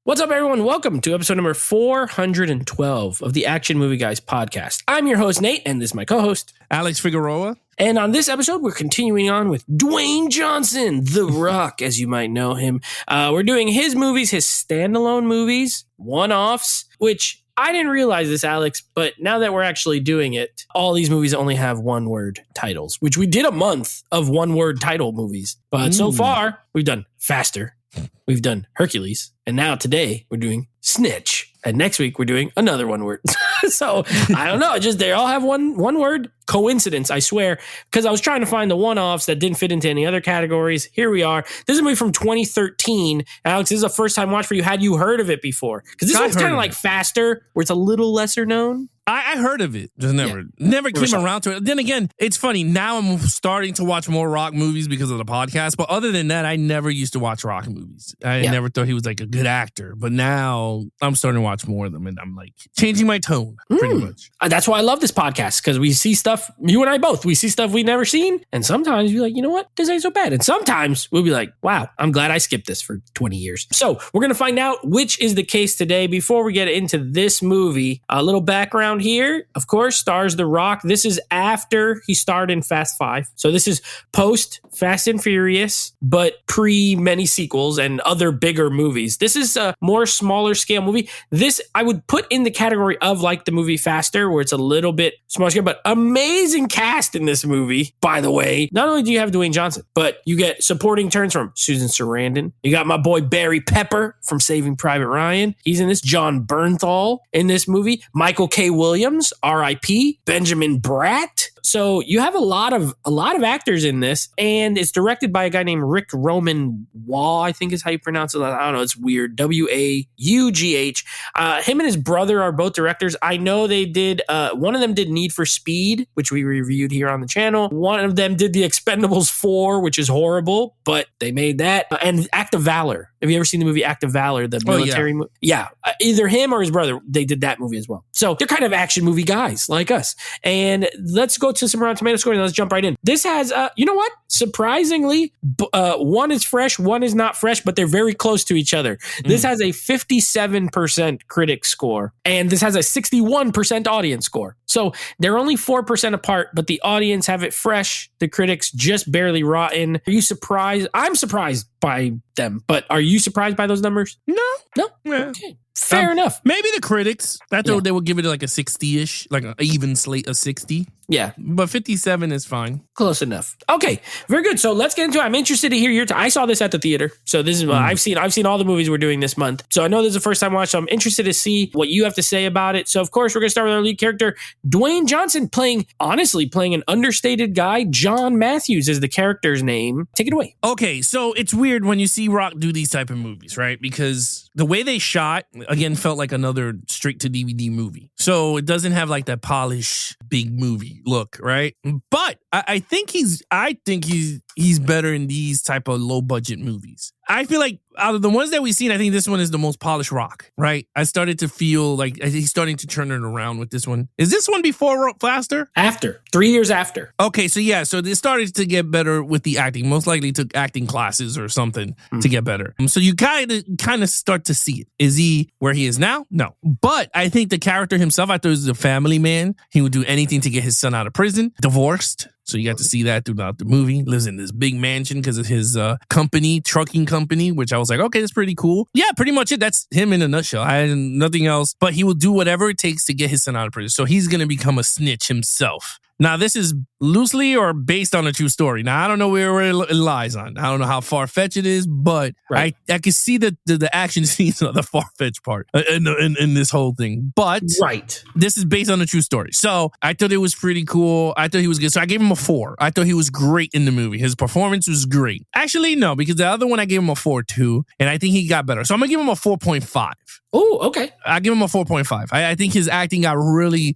What's up, everyone? Welcome to episode number 412 of the Action Movie Guys podcast. I'm your host, Nate, and this is my co-host, Alex Figueroa. And on this episode, we're continuing on with Dwayne Johnson, The Rock, as you might know him. We're doing his movies, his standalone movies, one-offs, which I didn't realize this, Alex, but now that we're actually doing it, all these movies only have one-word titles, which we did a month of one-word title movies. But so far, we've done Faster, we've done Hercules, and now today we're doing Snitch. And next week we're doing another one word. So I don't know. Just they all have one word. Coincidence, I swear. Because I was trying to find the one-offs that didn't fit into any other categories. Here we are. This is a movie from 2013. Alex, this is a first-time watch for you. Had you heard of it before? Because this one's kind of like Faster, where it's a little lesser known. I heard of it, just never came around to it. Then again, it's funny. Now I'm starting to watch more Rock movies because of the podcast. But other than that, I never used to watch Rock movies. I never thought he was like a good actor. But now I'm starting to watch more of them, and I'm like changing my tone pretty much. That's why I love this podcast, because we see stuff, you and I both, we see stuff we've never seen. And sometimes you're like, you know what? This ain't so bad. And sometimes we'll be like, wow, I'm glad I skipped this for 20 years. So we're going to find out which is the case today. Before we get into this movie, a little background here. Of course, stars The Rock. This is after he starred in Fast 5. So this is post Fast and Furious, but pre many sequels and other bigger movies. This is a more smaller scale movie. This I would put in the category of like the movie Faster, where it's a little bit smaller scale, but amazing cast in this movie, by the way. Not only do you have Dwayne Johnson, but you get supporting turns from Susan Sarandon. You got my boy Barry Pepper from Saving Private Ryan. He's in this. John Bernthal in this movie. Michael K. Williams, R.I.P. Benjamin Bratt. So you have a lot of actors in this, and it's directed by a guy named Rick Roman Wall, I think is how you pronounce it. I don't know, it's weird. W-A-U-G-H. Him and his brother are both directors. I know they did, one of them did Need for Speed, which we reviewed here on the channel. One of them did The Expendables 4, which is horrible, but they made that. And Act of Valor. Have you ever seen the movie Act of Valor, the military movie? Yeah. Either him or his brother, they did that movie as well. So they're kind of action movie guys like us. And let's go to some Rotten Tomato score and let's jump right in. This has, you know what? Surprisingly, one is fresh, one is not fresh, but they're very close to each other. This has a 57% critic score, and this has a 61% audience score. So they're only 4% apart, but the audience have it fresh. The critics just barely rotten. Are you surprised? I'm surprised by them, but are you surprised by those numbers? No. Yeah. Okay. Fair enough. Maybe the critics. I thought they would give it like a 60-ish, like an even slate of 60. Yeah. But 57 is fine. Close enough. Okay. Very good. So let's get into it. I'm interested to hear your I saw this at the theater. So this is I've seen all the movies we're doing this month. So I know this is the first time watch. So I'm interested to see what you have to say about it. So of course we're going to start with our lead character, Dwayne Johnson, playing an understated guy. John Matthews is the character's name. Take it away. Okay. So it's weird when you see Rock do these type of movies, right? Because the way they shot, again, felt like another straight to DVD movie. So it doesn't have like that polished big movie look, right? But I think he's better in these type of low budget movies. I feel like out of the ones that we've seen, I think this one is the most polished Rock, right? I started to feel like he's starting to turn it around with this one. Is this one before Faster? After. 3 years after. Okay, so yeah, so they started to get better with the acting. Most likely took acting classes or something to get better. So you kind of start to see it. Is he where he is now? No. But I think the character himself, I thought he was a family man. He would do anything to get his son out of prison. Divorced. So you got to see that throughout the movie. Lives in this big mansion because of his trucking company, which I was like, okay, that's pretty cool. Yeah, pretty much it. That's him in a nutshell. I had nothing else. But he will do whatever it takes to get his son out of prison. So he's going to become a snitch himself. Now, this is loosely or based on a true story. Now, I don't know where it lies on. I don't know how far-fetched it is, but I can see the action scenes are the far-fetched part in this whole thing. But this is based on a true story. So I thought it was pretty cool. I thought he was good. So I gave him a 4. I thought he was great in the movie. His performance was great. Actually, no, because the other one I gave him a 4 too, and I think he got better. So I'm going to give him a 4.5. Oh, okay. I give him a 4.5. I think his acting got really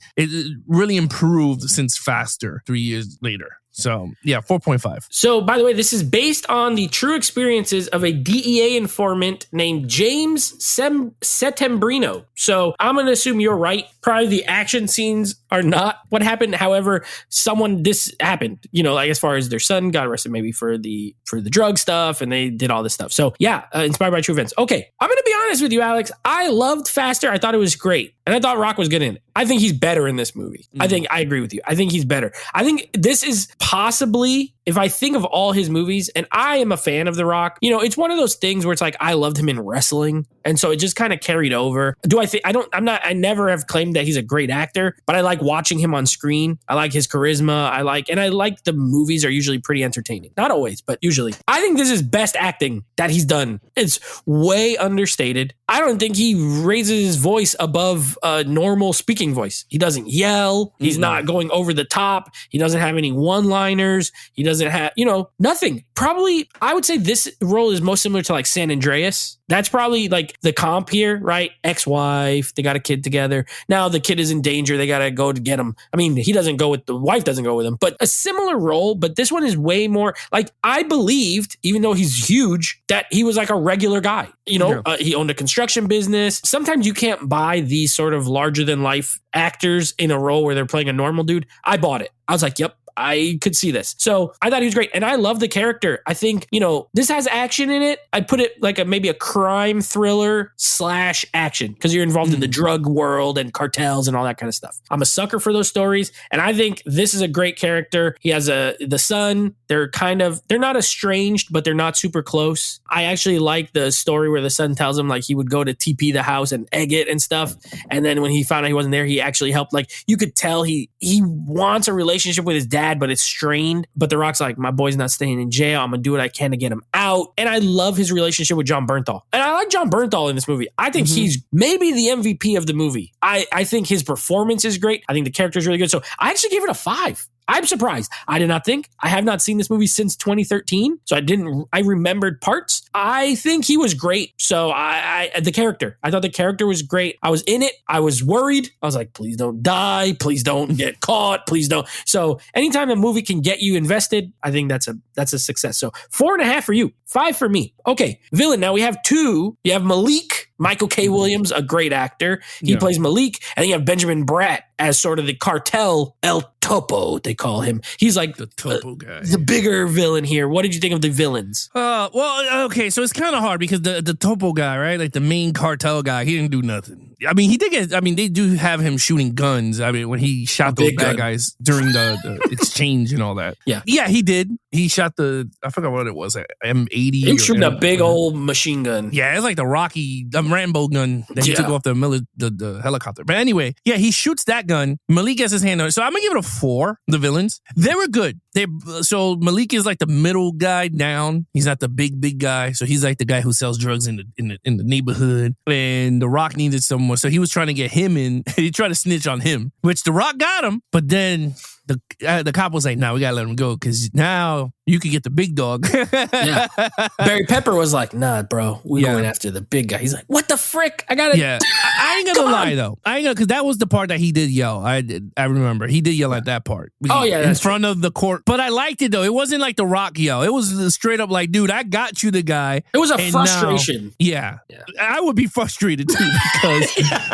improved since Faster 3 years later. So, yeah, 4.5. So, by the way, this is based on the true experiences of a DEA informant named James Settembrino. So, I'm going to assume you're right. Probably the action scenes are not what happened. However, this happened, like as far as their son got arrested maybe for the drug stuff, and they did all this stuff. So, yeah, inspired by true events. Okay, I'm going to be honest with you, Alex. I loved Faster. I thought it was great. And I thought Rock was good in it. I think he's better in this movie. I agree with you. I think he's better. I think this is possibly, if I think of all his movies, and I am a fan of The Rock, it's one of those things where it's like, I loved him in wrestling. And so it just kind of carried over. I never have claimed that he's a great actor, but I like watching him on screen. I like his charisma. I like the movies are usually pretty entertaining. Not always, but usually. I think this is best acting that he's done. It's way understated. I don't think he raises his voice above a normal speaking voice. He doesn't yell. He's not going over the top. He doesn't have any one-liners. He doesn't have, nothing. Probably, I would say this role is most similar to like San Andreas. That's probably like the comp here, right? Ex-wife, they got a kid together. Now the kid is in danger. They got to go to get him. I mean, the wife doesn't go with him, but a similar role. But this one is way more like, I believed, even though he's huge, that he was like a regular guy. He owned a construction business. Sometimes you can't buy these sort of larger than life actors in a role where they're playing a normal dude. I bought it. I was like, yep, I could see this. So I thought he was great. And I love the character. I think, this has action in it. I put it like maybe a crime thriller / action, because you're involved in the drug world and cartels and all that kind of stuff. I'm a sucker for those stories. And I think this is a great character. He has the son. They're not estranged, but they're not super close. I actually like the story where the son tells him like he would go to TP the house and egg it and stuff. And then when he found out he wasn't there, he actually helped. Like you could tell he wants a relationship with his dad, but it's strained. But The Rock's like, my boy's not staying in jail. I'm going to do what I can to get him out. And I love his relationship with John Bernthal. And I like John Bernthal in this movie. I think he's maybe the MVP of the movie. I think his performance is great. I think the character is really good. So I actually gave it a 5. I'm surprised. I have not seen this movie since 2013. So I remembered parts. I think he was great. So I thought the character was great. I was in it. I was worried. I was like, please don't die. Please don't get caught. Please don't. So anytime a movie can get you invested, I think that's a success. So 4.5 for you, 5 for me. Okay. Villain. Now we have 2. You have Malik, Michael K. Williams, a great actor. He plays Malik. And then you have Benjamin Bratt as sort of the cartel El Topo, they call him. He's like the Topo guy, the bigger villain here. What did you think of the villains? Well, okay, so it's kind of hard because the Topo guy, right, like the main cartel guy, he didn't do nothing. I mean, they do have him shooting guns. I mean, when he shot those bad guys during the exchange and all that. Yeah, he did. He shot I forgot what it was, M80. He was shooting a big old machine gun. Yeah, it's like the Rocky, Rambo gun that he took off the helicopter. But anyway, yeah, he shoots that gun. Malik gets his hand on it. So I'm going to give it a 4, the villains. They were good. So Malik is like the middle guy down. He's not the big guy. So he's like the guy who sells drugs in the neighborhood. And The Rock needed someone. So he was trying to get him in. He tried to snitch on him, which The Rock got him. But then the cop was like, "No, we gotta let him go because now you could get the big dog." Yeah. Barry Pepper was like, "Nah, bro, we going after the big guy." He's like, "What the frick? I gotta." Yeah, I ain't gonna lie though. I ain't gonna, because that was the part that he did yell. I remember he did yell at that part. Oh yeah, in front of the court. But I liked it though. It wasn't like the Rock yell. It was straight up like, "Dude, I got you, the guy." It was a frustration. Yeah, I would be frustrated too because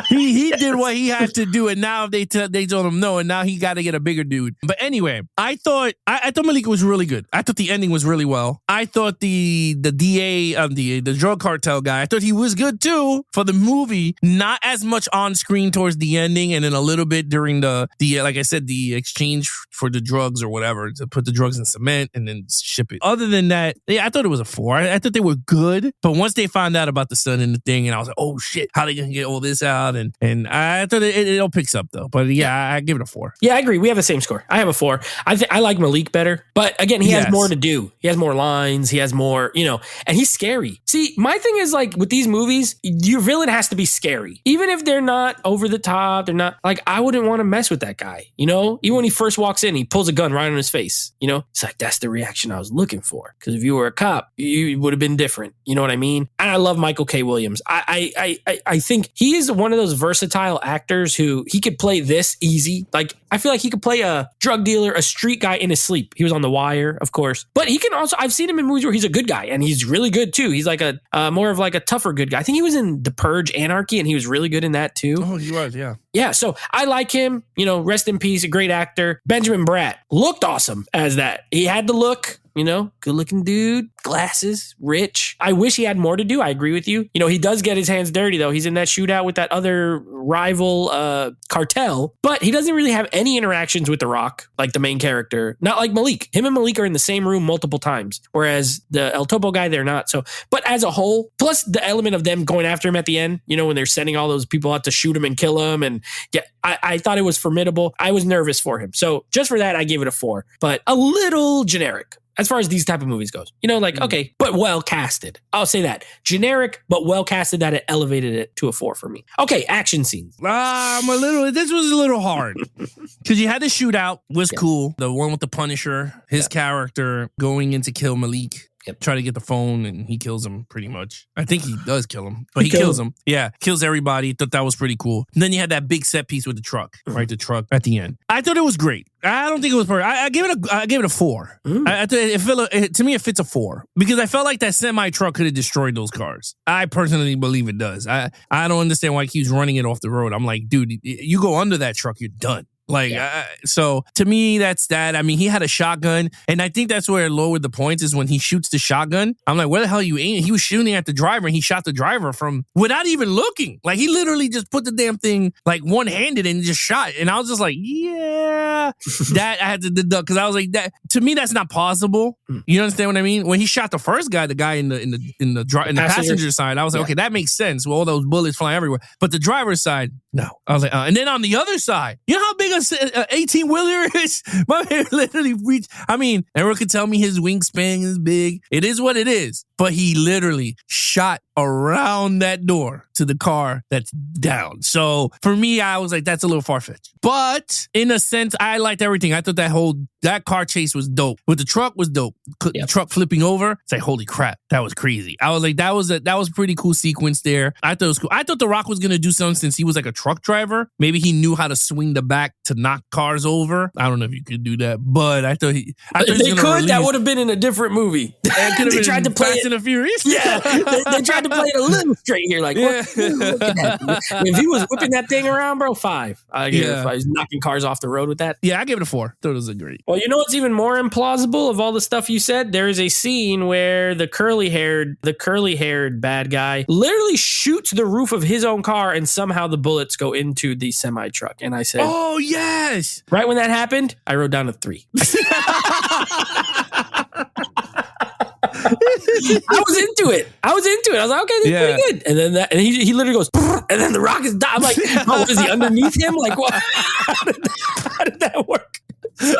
he did what he had to do, and now they told him no, and now he got to get a bigger dude. But anyway, I thought Malik was really good. I thought the ending was really well. I thought the DA the drug cartel guy, I thought he was good too for the movie. Not as much on screen towards the ending, and then a little bit during the like I said, the exchange for the drugs or whatever, to put the drugs in cement and then ship it. Other than that, yeah, I thought it was a 4. I thought they were good, but once they found out about the son and the thing, and I was like, oh shit, how they gonna get all this out? And I thought it all picks up though. But yeah, I give it a 4. Yeah, I agree. We have the same score. I have a 4. I like Malik better, but again, he has more to do. He has more lines. He has more, and he's scary. See, my thing is like with these movies, your villain has to be scary. Even if they're not over the top, they're not like, I wouldn't want to mess with that guy, Even when he first walks in, he pulls a gun right on his face, It's like, that's the reaction I was looking for. Because if you were a cop, you would have been different. You know what I mean? And I love Michael K. Williams. I think he is one of those versatile actors who he could play this easy. Like I feel like he could play a drug dealer, a street guy in his sleep. He was on The Wire, of course. But he can also, I've seen him in movies where he's a good guy, and he's really good too. He's like a more of like a tougher good guy. I think he was in The Purge Anarchy, and he was really good in that too. Oh, he was, yeah. Yeah, so I like him. You know, rest in peace, a great actor. Benjamin Bratt looked awesome as that. He had the look. You know, good looking dude, glasses, rich. I wish he had more to do. I agree with you. You know, he does get his hands dirty, though. He's in that shootout with that other rival cartel, but he doesn't really have any interactions with The Rock, like the main character. Not like Malik. Him and Malik are in the same room multiple times, whereas the El Topo guy, they're not. So, but as a whole, plus the element of them going after him at the end, you know, when they're sending all those people out to shoot him and kill him. And I thought it was formidable. I was nervous for him. So just for that, I gave it a 4, but a little generic. As far as these type of movies goes, you know, like, okay, but well casted. I'll say that. Generic, but well casted, that it elevated it to a 4 for me. Okay, action scenes. This was a little hard. Because you had the shootout, was cool. The one with the Punisher, his character going in to kill Malik. Try to get the phone, and he kills him pretty much. I think he does kill him, but he kills him. Yeah, kills everybody. Thought that was pretty cool. And then you had that big set piece with the truck, right? The truck at the end. I thought it was great. I don't think it was perfect. I gave it a 4. To me, it fits a 4 because I felt like that semi truck could have destroyed those cars. I personally believe it does. I don't understand why he keeps running it off the road. I'm like, dude, you go under that truck, you're done. Like, so to me, that's that. I mean, he had a shotgun, and I think that's where it lowered the points is when he shoots the shotgun. I'm like, where the hell are you aiming? He was shooting at the driver, and he shot the driver from without even looking. Like, he literally just put the damn thing like one-handed and just shot. And I was just like, yeah, that I had to deduct because I was like, that to me, that's not possible. You understand what I mean? When he shot the first guy, the guy in the passenger side, I was like, okay, that makes sense. With all those bullets flying everywhere. But the driver's side, no. I was like, and then on the other side, you know how big a 18-wheeler is? My man literally reached. I mean, everyone could tell me his wingspan is big. It is what it is. But he literally shot around that door to the car that's down. So for me, I was like, that's a little far-fetched. But in a sense, I liked everything. I thought that car chase was dope. With the truck was dope. The truck flipping over, it's like, holy crap, that was crazy. I was like, that was a pretty cool sequence there. I thought it was cool. I thought The Rock was gonna do something since he was like a truck driver. Maybe he knew how to swing the back to knock cars over. I don't know if you could do that, but I thought he could. That would have been in a different movie. They tried to play Fast and the Furious. Yeah, they tried to play it a little straight here. Like, what are you looking at? If he was whipping that thing around, bro, 5. I give it 5. He's knocking cars off the road with that. Yeah, I gave it a 4. Thought it was a great. Well, you know what's even more implausible of all the stuff you said? There is a scene where the curly haired bad guy literally shoots the roof of his own car, and somehow the bullets go into the semi truck. And I said, "Oh yes!" Right when that happened, I wrote down a 3. I was into it. I was like, okay, this is pretty good. And then and he literally goes, and then the Rock is dying. I'm like, oh, is he underneath him? Like, what? How did that work? So,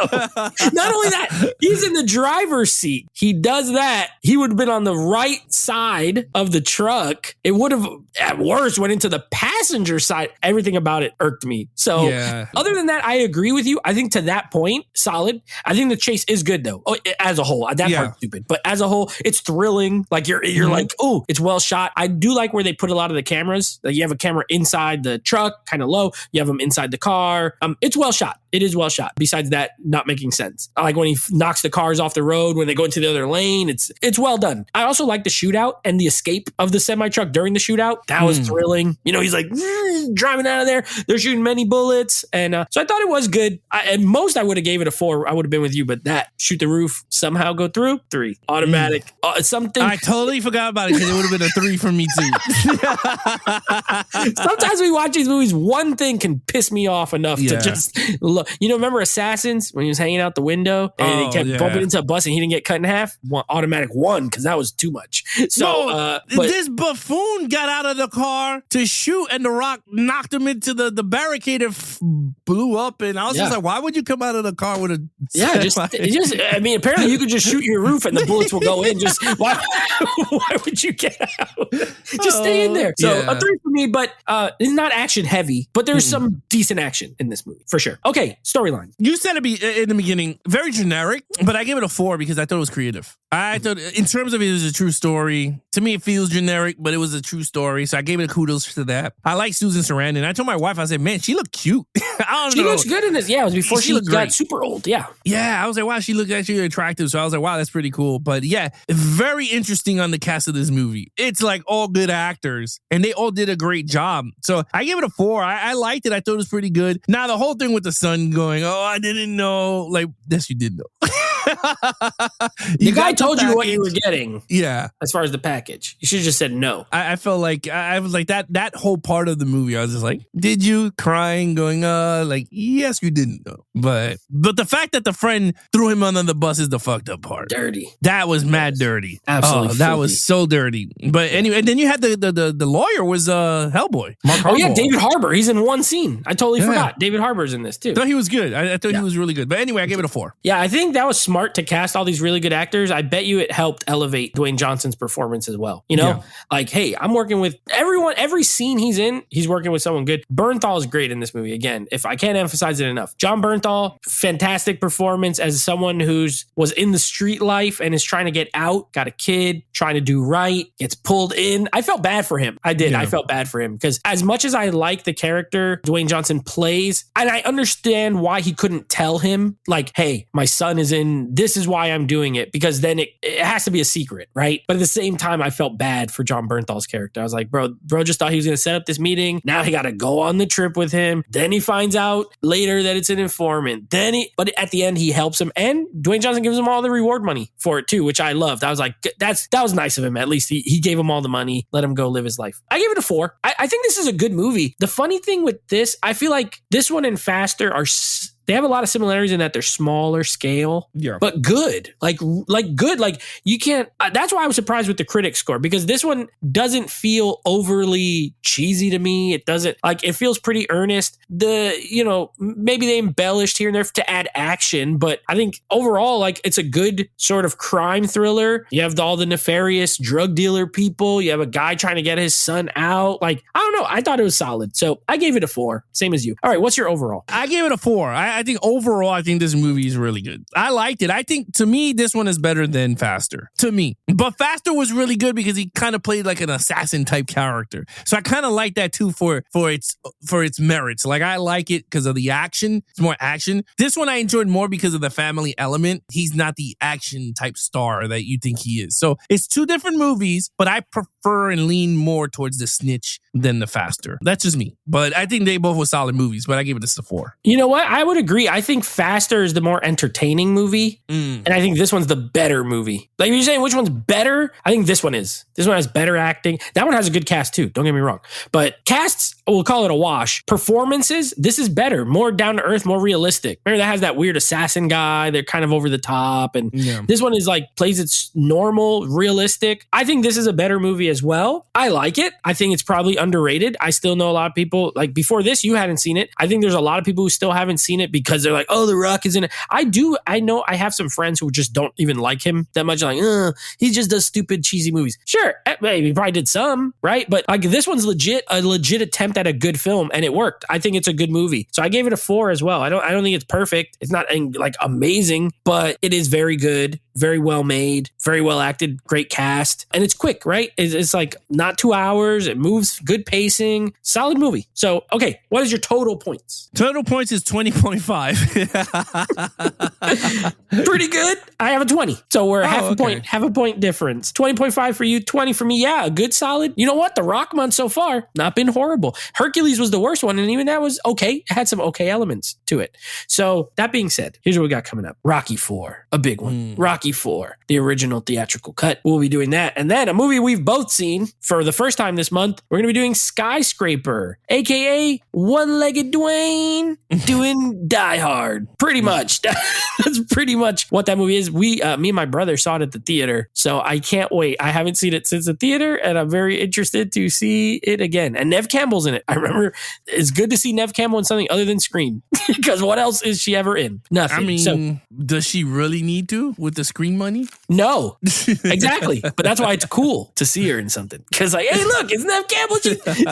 not only that, he's in the driver's seat. He does that. He would have been on the right side of the truck. It would have, at worst, went into the passenger side. Everything about it irked me. So, other than that, I agree with you. I think to that point, solid. I think the chase is good, though. Oh, as a whole, that part's stupid. But as a whole, it's thrilling. Like, you're like, oh, it's well shot. I do like where they put a lot of the cameras. Like, you have a camera inside the truck, kind of low. You have them inside the car. It's well shot. It is well shot. Besides that, not making sense. I like when he knocks the cars off the road when they go into the other lane. It's well done. I also like the shootout and the escape of the semi truck during the shootout. That was thrilling. You know, he's like driving out of there. They're shooting many bullets, and so I thought it was good. At most, I would have gave it a 4. I would have been with you, but that shoot the roof, somehow go through, 3 automatic. Something I totally forgot about it because it would have been a 3 for me too. Sometimes we watch these movies, one thing can piss me off enough to just look. You know, remember Assassins when he was hanging out the window and he kept bumping into a bus and he didn't get cut in half? Automatic 1 because that was too much. So this buffoon got out of the car to shoot, and The Rock knocked him into the barricade and blew up. And I was just like, why would you come out of the car with a I mean, apparently you could just shoot your roof and the bullets will go in. Just why would you get out? Just stay in there. So a 3 for me, but it's not action heavy, but there's some decent action in this movie for sure. Okay, storyline. You said it in the beginning, very generic, but I gave it a 4 because I thought it was creative. I thought in terms of it was a true story. To me, it feels generic, but it was a true story. So I gave it a kudos to that. I like Susan Sarandon. I told my wife, I said, man, she looked cute. I don't know. She looks good in this. Yeah, it was before she looked got great. super old. Yeah. Yeah, I was like, wow, she looked actually attractive. So I was like, wow, that's pretty cool. But yeah, very interesting on the cast of this movie. It's like all good actors and they all did a great job. So I give it a 4. I liked it. I thought it was pretty good. Now, the whole thing with the son going, oh, I didn't know. Like, yes, you did know. The guy told you what you were getting. Yeah. As far as the package. You should have just said no. I felt like I was like that whole part of the movie. I was just like, did you crying going, like, yes, you didn't know. But the fact that the friend threw him under the bus is the fucked up part. Dirty. That was mad dirty. Absolutely. That was so dirty. But anyway, and then you had the lawyer was Hellboy. Mark Harbour. Oh yeah, David Harbour. He's in one scene. I totally forgot. David Harbour's in this too. I thought he was good. I thought he was really good. But anyway, I gave it a 4. Yeah, I think that was smart to cast all these really good actors. I bet you it helped elevate Dwayne Johnson's performance as well. You know, like, hey, I'm working with everyone. Every scene he's in, he's working with someone good. Bernthal is great in this movie. Again, if I can't emphasize it enough, John Bernthal, fantastic performance as someone was in the street life and is trying to get out, got a kid, trying to do right, gets pulled in. I felt bad for him. I did. I felt bad for him because as much as I like the character Dwayne Johnson plays, and I understand why he couldn't tell him, like, hey, my son is in, this is why I'm doing it, because then it has to be a secret, right? But at the same time, I felt bad for John Bernthal's character. I was like, bro just thought he was going to set up this meeting. Now he got to go on the trip with him. Then he finds out later that it's an informant. But at the end, he helps him. And Dwayne Johnson gives him all the reward money for it too, which I loved. I was like, that was nice of him. At least he gave him all the money, let him go live his life. I gave it a 4. I think this is a good movie. The funny thing with this, I feel like this one and Faster they have a lot of similarities in that they're smaller scale, but good, like good. Like you can't, that's why I was surprised with the critic score, because this one doesn't feel overly cheesy to me. It doesn't, like, it feels pretty earnest. Maybe they embellished here and there to add action, but I think overall, like, it's a good sort of crime thriller. You have all the nefarious drug dealer people. You have a guy trying to get his son out. Like, I don't know. I thought it was solid. So I gave it a 4, same as you. All right. What's your overall? I gave it a 4. I think overall, I think this movie is really good. I liked it. I think, to me, this one is better than Faster. To me. But Faster was really good because he kind of played like an assassin type character. So I kind of like that too for its merits. Like, I like it because of the action. It's more action. This one I enjoyed more because of the family element. He's not the action type star that you think he is. So it's 2 different movies, but I prefer and lean more towards the Snitch than the Faster. That's just me. But I think they both were solid movies, but I give it a 4. You know what? I would agree. I think Faster is the more entertaining movie, and I think this one's the better movie. Like, if you're saying which one's better, I think this one is. This one has better acting. That one has a good cast too, don't get me wrong. But casts, we'll call it a wash. Performances, this is better. More down to earth, more realistic. Remember, that has that weird assassin guy. They're kind of over the top. And this one is like, plays its normal, realistic. I think this is a better movie as well. I like it. I think it's probably underrated. I still know a lot of people, like, before this, you hadn't seen it. I think there's a lot of people who still haven't seen it because they're like, oh, The Rock is in it. I know I have some friends who just don't even like him that much. Like, he just does stupid, cheesy movies. Sure, he probably did some, right? But like, this one's a legit attempt at a good film, and it worked. I think it's a good movie. So I gave it a 4 as well. I don't think it's perfect. It's not like amazing, but it is very good, very well made, very well acted, great cast, and it's quick, right? It's like not 2 hours. It moves, good pacing, solid movie. So, okay, what is your total points? Total points is 20.5. Pretty good. I have a 20. So we're half a point difference. 20.5 for you, 20 for me. Yeah, a good solid. You know what? The Rock month so far, not been horrible. Hercules was the worst one, and even that was okay. It had some okay elements to it. So that being said, here's what we got coming up. Rocky 4, a big one. Rocky 4, the original theatrical cut. We'll be doing that. And then a movie we've both seen for the first time this month, we're going to be doing Skyscraper, aka One-Legged Dwayne, doing Die Hard. Pretty much. That's pretty much what that movie is. Me and my brother saw it at the theater, so I can't wait. I haven't seen it since the theater, and I'm very interested to see it again. And Neve Campbell's in it. I remember it's good to see Neve Campbell in something other than Scream, because what else is she ever in? Nothing. I mean, does she really need to with the screen money? No, exactly. But that's why it's cool to see her in something. Because like, hey, look, it's Nev Campbell.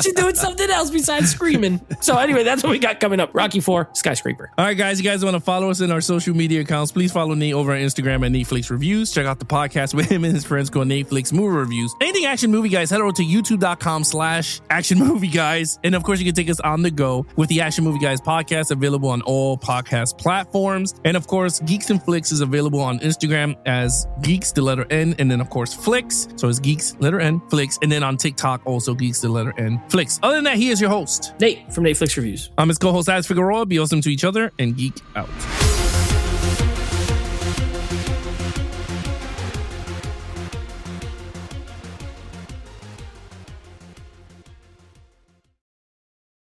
She's doing something else besides screaming. So anyway, that's what we got coming up. Rocky 4, Skyscraper. All right, guys. You guys want to follow us in our social media accounts? Please follow Nate over on Instagram at Netflix Reviews. Check out the podcast with him and his friends called Netflix Movie Reviews. Anything Action Movie Guys, head over to youtube.com/Action Movie Guys. And of course, you can take us on the go with the Action Movie Guys podcast, available on all podcast platforms. And of course, Geeks and Flicks is available on Instagram as Geeks, the letter N, and then of course Flicks. So it's Geeks, letter N, Flicks. And then on TikTok, also Geeks, the letter N, Flicks. Other than that, he is your host, Nate from Netflix Reviews. I'm his co-host, Alex Figueroa. Be awesome to each other and geek out.